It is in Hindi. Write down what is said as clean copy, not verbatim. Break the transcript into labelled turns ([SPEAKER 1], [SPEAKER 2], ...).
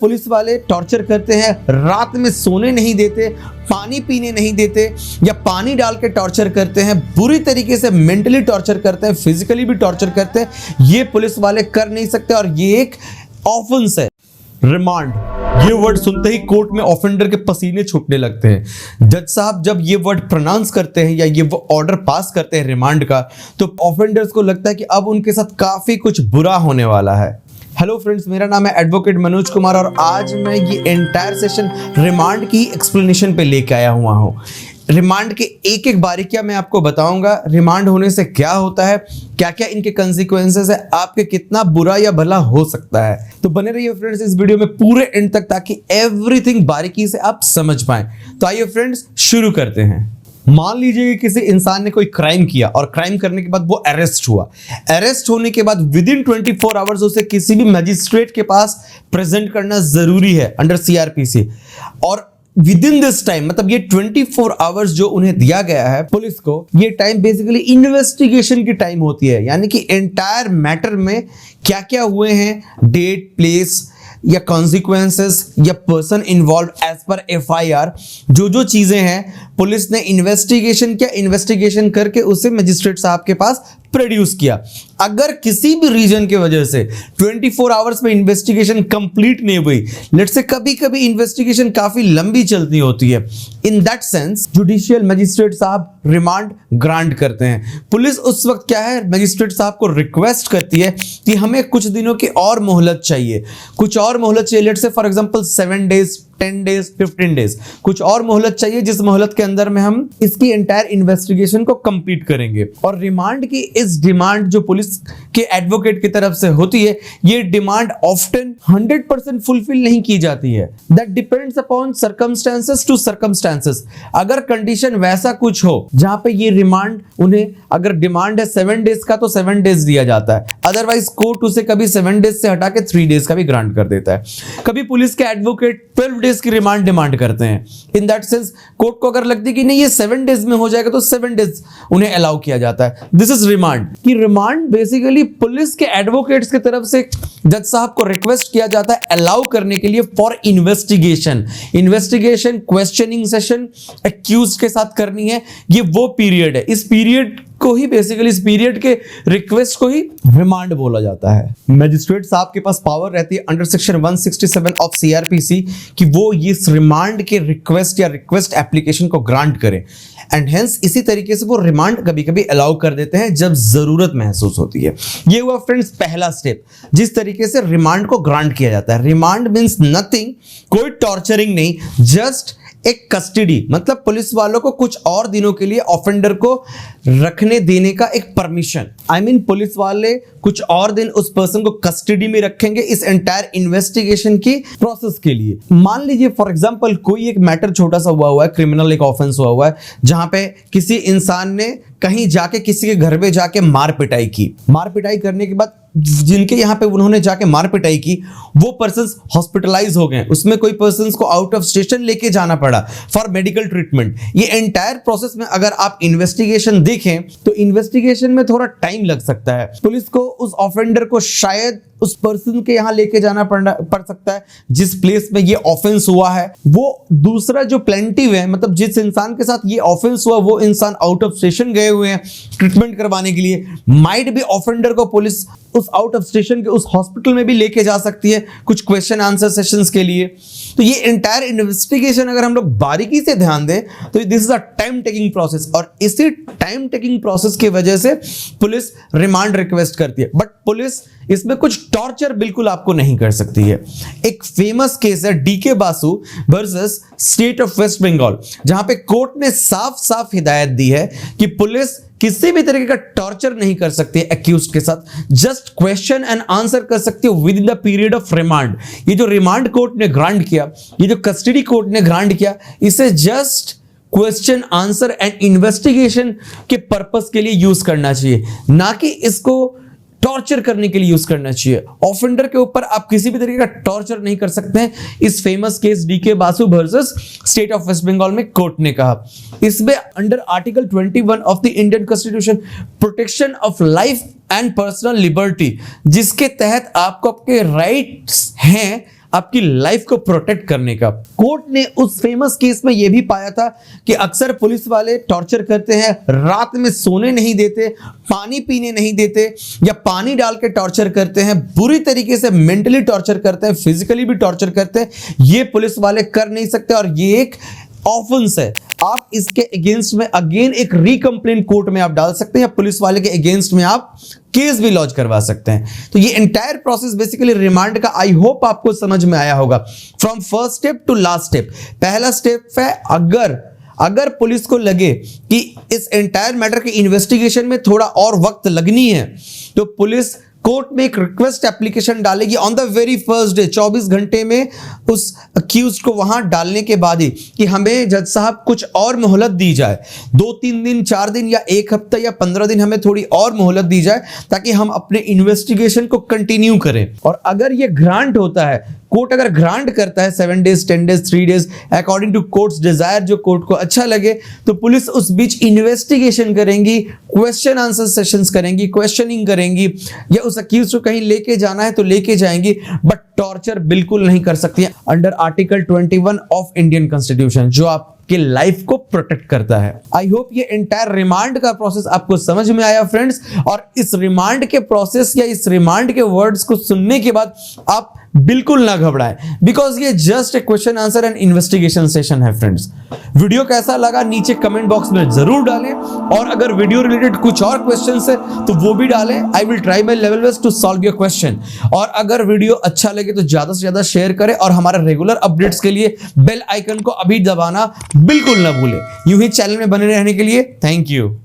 [SPEAKER 1] पुलिस वाले टॉर्चर करते हैं, रात में सोने नहीं देते, पानी पीने नहीं देते या पानी डाल के टॉर्चर करते हैं, बुरी तरीके से मेंटली टॉर्चर करते हैं, फिजिकली भी टॉर्चर करते हैं। ये पुलिस वाले कर नहीं सकते और ये एक ऑफेंस है। रिमांड, ये वर्ड सुनते ही कोर्ट में ऑफेंडर के पसीने छूटने लगते हैं। जज साहब जब ये वर्ड प्रोनाउंस करते हैं या ये ऑर्डर पास करते हैं रिमांड का, तो ऑफेंडर्स को लगता है कि अब उनके साथ काफी कुछ बुरा होने वाला है। हेलो फ्रेंड्स, मेरा नाम है एडवोकेट मनोज कुमार और आज मैं ये एंटायर सेशन रिमांड की एक्सप्लेनेशन पे लेके आया हुआ हूँ। रिमांड के एक एक बारीकियां मैं आपको बताऊंगा। रिमांड होने से क्या होता है, क्या क्या इनके कंसिक्वेंसेस है, आपके कितना बुरा या भला हो सकता है। तो बने रहिए फ्रेंड्स इस वीडियो में पूरे एंड तक ताकि एवरीथिंग बारीकी से आप समझ पाएं। तो आइए फ्रेंड्स शुरू करते हैं। मान लीजिए कि किसी इंसान ने कोई क्राइम किया और क्राइम करने के बाद वो अरेस्ट हुआ। अरेस्ट होने के बाद विद इन 24 आवर्स उसे किसी भी मजिस्ट्रेट के पास प्रेजेंट करना जरूरी है अंडर सीआरपीसी। और विद इन दिस टाइम, मतलब ये 24 आवर्स जो उन्हें दिया गया है पुलिस को, ये टाइम बेसिकली इन्वेस्टिगेशन की टाइम होती है। यानी कि एंटायर मैटर में क्या क्या हुए हैं, डेट, प्लेस या कॉन्सिक्वेंसेस या person involve as per FIR, जो चीजें हैं पुलिस ने इन्वेस्टिगेशन किया, इन्वेस्टिगेशन करके उसे मजिस्ट्रेट साहब के पास प्रोड्यूस किया। अगर किसी भी रीजन की वजह से 24 आवर्स में इन्वेस्टिगेशन कंप्लीट नहीं हुई, लेट्स से कभी कभी इन्वेस्टिगेशन काफी लंबी चलती होती है, in that sense judicial magistrate साहब रिमांड ग्रांट करते हैं। पुलिस उस वक्त क्या है, मजिस्ट्रेट साहब को रिक्वेस्ट करती है कि हमें कुछ दिनों की और मोहलत चाहिए, कुछ और मोहलत चाहिए। Let's say for example 7 days, 10 days, 15 days, कुछ और मोहलत चाहिए जिस मोहलत के अंदर में हम इसकी एंटायर इन्वेस्टिगेशन को कंप्लीट करेंगे। और रिमांड की इस डिमांड जो पुलिस के एडवोकेट की तरफ से होती है, ये डिमांड ऑफ्टन 100% फुलफिल नहीं की जाती है। That depends upon circumstances to circumstances. अगर कंडीशन वैसा कुछ हो जहां पे ये रिमांड उन्हें, अगर डिमांड है 7 डेज का तो 7 डेज दिया जाता है, अदरवाइज कोर्ट उसे कभी 7 डेज से हटा के 3 डेज का भी ग्रांट कर देता है। कभी पुलिस के एडवोकेट 12 डेज की रिमांड डिमांड करते हैं। इन दैट सेंस कोर्ट को अगर लगती है कि नहीं ये 7 डेज में हो जाएगा तो 7 डेज उन्हें अलाउ किया जाता है। This is remand. कि रिमांड बेसिकली पुलिस के एडवोकेट्स की तरफ से जज साहब को रिक्वेस्ट किया जाता है अलाउ करने के लिए for investigation. Investigation, questioning session accused के साथ करनी है। ये वो पीरियड है, इस पीरियड को ही बेसिकली, इस पीरियड के रिक्वेस्ट को ही रिमांड बोला जाता है। मजिस्ट्रेट साहब के पास पावर रहती है अंडर सेक्शन 167 ऑफ सीआरपीसी कि वो इस रिमांड के रिक्वेस्ट या रिक्वेस्ट एप्लीकेशन को ग्रांट करें। एंड हेंस इसी तरीके से वो रिमांड कभी कभी अलाउ कर देते हैं जब जरूरत महसूस होती है। ये हुआ फ्रेंड्स पहला स्टेप, जिस तरीके से रिमांड को ग्रांट किया जाता है। रिमांड मींस नथिंग, कोई टॉर्चरिंग नहीं, जस्ट एक कस्टडी, मतलब पुलिस वालों को कुछ और दिनों के लिए ऑफेंडर को रखने देने का एक परमिशन। आई मीन पुलिस वाले कुछ और दिन उस पर्सन को कस्टडी में रखेंगे इस एंटायर इन्वेस्टिगेशन की प्रोसेस के लिए। मान लीजिए फॉर एग्जांपल कोई एक मैटर छोटा सा हुआ है, क्रिमिनल एक ऑफेंस हुआ है, जहां पे किसी इंसान ने कहीं जाके किसी के घर पे जाके मार पिटाई की। मार पिटाई करने के बाद जिनके यहाँ पे उन्होंने जाके मार पिटाई की वो पर्सन्स हॉस्पिटलाइज हो गए, उसमें कोई पर्सन्स को आउट ऑफ स्टेशन लेके जाना पड़ा फॉर मेडिकल ट्रीटमेंट। ये एंटायर प्रोसेस में अगर आप इन्वेस्टिगेशन देखें तो इन्वेस्टिगेशन में थोड़ा टाइम लग सकता है। पुलिस को उस ऑफेंडर को शायद उस पर्सन के यहां लेके जाना पड़ सकता है जिस प्लेस में ये ऑफेंस हुआ है। वो दूसरा जो प्लेंटिव है, मतलब जिस इंसान के साथ ये ऑफेंस हुआ वो इंसान आउट ऑफ स्टेशन गए हुए हैं ट्रीटमेंट करवाने के लिए। माइट भी ऑफेंडर को पुलिस उस आउट ऑफ स्टेशन के उस हॉस्पिटल में भी लेके जा सकती है कुछ क्वेश्चन आंसर सेशंस के लिए। तो ये एंटायर इन्वेस्टिगेशन अगर हम लोग बारीकी से ध्यान दें तो this is a time taking process, और इसी टाइम टेकिंग प्रोसेस की वजह से पुलिस रिमांड रिक्वेस्ट करती है। बट पुलिस इसमें कुछ टॉर्चर बिल्कुल आपको नहीं कर सकती है। एक फेमस केस है D K Basu versus state of West Bengal, जहां पे कोर्ट ने साफ साफ हिदायत दी है कि पुलिस किसी भी तरीके का टॉर्चर नहीं कर सकती है एक्यूज्ड के साथ, जस्ट क्वेश्चन एंड आंसर कर सकती है with in the period of remand. ये जो रिमांड कोर्ट ने ग्रांट किया, ये जो कस्टडी कोर्ट ने ग्रांट किया, इसे just question answer and investigation के पर्पस के लिए यूज करना चाहिए, ना कि इसको टॉर्चर करने के लिए यूज करना चाहिए। ऑफेंडर के ऊपर आप किसी भी तरीके का टॉर्चर नहीं कर सकते हैं। इस famous case D K Basu versus state of West Bengal में कोर्ट ने कहा। इसमें under article 21 of the Indian constitution protection of life and personal liberty, जिसके तहत आपको आपके राइट्स हैं आपकी लाइफ को प्रोटेक्ट करने का। कोर्ट ने उस फेमस केस में यह भी पाया था कि अक्सर पुलिस वाले टॉर्चर करते हैं, रात में सोने नहीं देते, पानी पीने नहीं देते या पानी डाल के टॉर्चर करते हैं, बुरी तरीके से मेंटली टॉर्चर करते हैं, फिजिकली भी टॉर्चर करते हैं। ये पुलिस वाले कर नहीं सकते और ये एक ऑफेंस है। आप इसके अगेंस्ट में अगेन एक रीकंप्लेंट कोर्ट में आप डाल सकते हैं या पुलिस वाले के अगेंस्ट में आप केस भी लॉन्च करवा सकते हैं। तो ये एंटायर प्रोसेस बेसिकली रिमांड का आई होप आपको समझ में आया होगा, from first step to last step. पहला स्टेप है अगर पुलिस को लगे कि इस एंटायर मैटर के इन्वेस्टिगेशन में थोड़ा और वक्त लगनी है तो पुलिस कोर्ट में एक रिक्वेस्ट एप्लीकेशन डालेगी on the very first day, 24 घंटे में उस अक्यूज्ड को वहां डालने के बाद ही कि हमें जज साहब कुछ और मोहलत दी जाए, 2-3 दिन, 4 दिन या 1 हफ्ता या 15 दिन हमें थोड़ी और मोहलत दी जाए ताकि हम अपने इन्वेस्टिगेशन को कंटिन्यू करें। और अगर ये ग्रांट होता है, कोर्ट अगर ग्रांट करता है 7 days, 10 days, 3 days according to court's desire, जो कोर्ट को अच्छा लगे, तो पुलिस उस बीच इन्वेस्टिगेशन करेंगी, क्वेश्चन आंसर सेशंस करेंगी, क्वेश्चनिंग करेंगी, या उस अक्यूज को कहीं लेके जाना है तो लेके जाएंगी, बट टॉर्चर बिल्कुल नहीं कर सकती है under article 21 of Indian constitution, जो आपके लाइफ को प्रोटेक्ट करता है। आई होप ये एंटायर रिमांड का प्रोसेस आपको समझ में आया फ्रेंड्स, और इस रिमांड के प्रोसेस या इस रिमांड के वर्ड्स को सुनने के बाद आप बिल्कुल ना घबराएं, बिकॉज ये just a question answer and investigation session है फ्रेंड्स। वीडियो कैसा लगा नीचे कमेंट बॉक्स में जरूर डालें, और अगर वीडियो रिलेटेड कुछ और क्वेश्चंस है तो वो भी डालें। I will try my level best to solve your question. और अगर वीडियो अच्छा लगे तो ज्यादा से ज्यादा शेयर करें, और हमारे रेगुलर अपडेट्स के लिए बेल आइकन को अभी दबाना बिल्कुल ना भूलें। यूं ही चैनल में बने रहने के लिए थैंक यू।